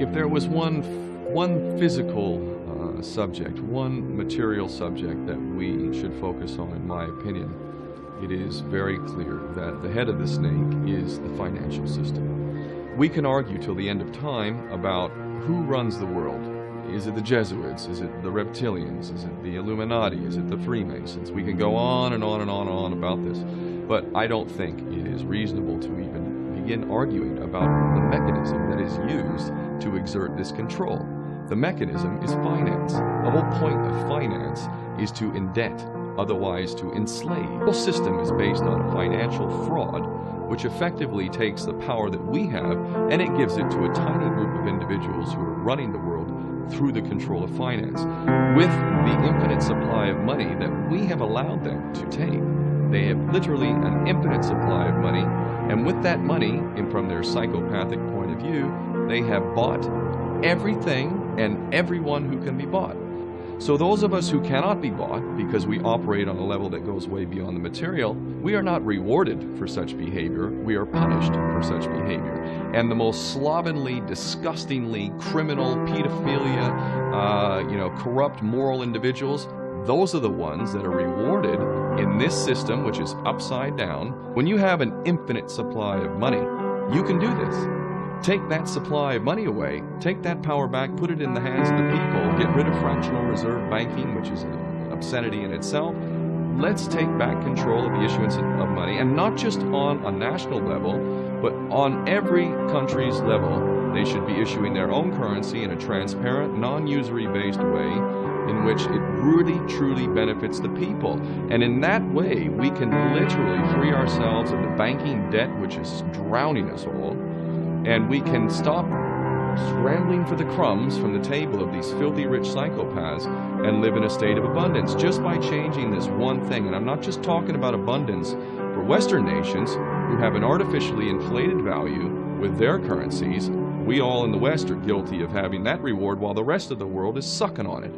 If there was one physical subject, one material subject that we should focus on, in my opinion, it is very clear that the head of the snake is the financial system. We can argue till the end of time about who runs the world. Is it the Jesuits? Is it the reptilians? Is it the Illuminati? Is it the Freemasons? We can go on and on and on and on about this, but I don't think it is reasonable to even begin arguing about the mechanism that is used to exert this control. The mechanism is finance. The whole point of finance is to indebt, otherwise to enslave. The whole system is based on financial fraud, which effectively takes the power that we have and it gives it to a tiny group of individuals who are running the world through the control of finance. With the infinite supply of money that we have allowed them to take, they have literally an infinite supply of money, and with that money, and from their psychopathic point of view, they have bought everything and everyone who can be bought. So those of us who cannot be bought, because we operate on a level that goes way beyond the material, we are not rewarded for such behavior, we are punished for such behavior. And the most slovenly, disgustingly criminal, pedophilia, corrupt moral individuals, those are the ones that are rewarded in this system, which is upside down. When you have an infinite supply of money, you can do this. Take that supply of money away, take that power back, put it in the hands of the people, get rid of fractional reserve banking, which is an obscenity in itself. Let's take back control of the issuance of money, and not just on a national level, but on every country's level. They should be issuing their own currency in a transparent, non-usury based way in which it really, truly benefits the people. And in that way, we can literally free ourselves of the banking debt, which is drowning us all. And we can stop scrambling for the crumbs from the table of these filthy rich psychopaths and live in a state of abundance just by changing this one thing. And I'm not just talking about abundance for Western nations who have an artificially inflated value with their currencies. We all in the West are guilty of having that reward while the rest of the world is sucking on it.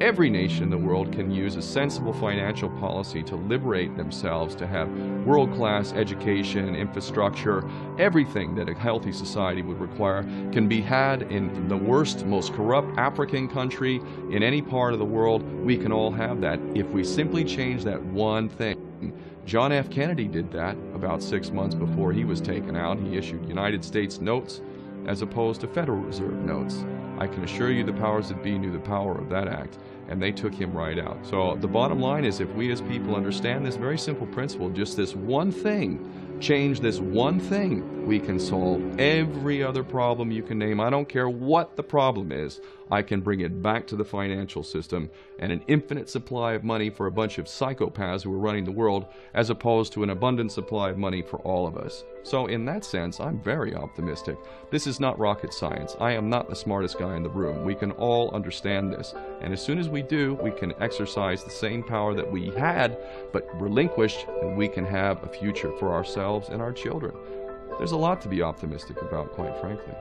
Every nation in the world can use a sensible financial policy to liberate themselves, to have world-class education, infrastructure, everything that a healthy society would require can be had in the worst, most corrupt African country in any part of the world. We can all have that if we simply change that one thing. John F. Kennedy did that about 6 months before he was taken out. He issued United States notes as opposed to Federal Reserve notes. I can assure you the powers that be knew the power of that act, and they took him right out. So the bottom line is, if we as people understand this very simple principle, just this one thing, change this one thing, we can solve every other problem you can name. I don't care what the problem is. I can bring it back to the financial system and an infinite supply of money for a bunch of psychopaths who are running the world, as opposed to an abundant supply of money for all of us. So in that sense, I'm very optimistic. This is not rocket science. I am not the smartest guy in the room. We can all understand this. And as soon as we do, we can exercise the same power that we had, but relinquished, and we can have a future for ourselves and our children. There's a lot to be optimistic about, quite frankly.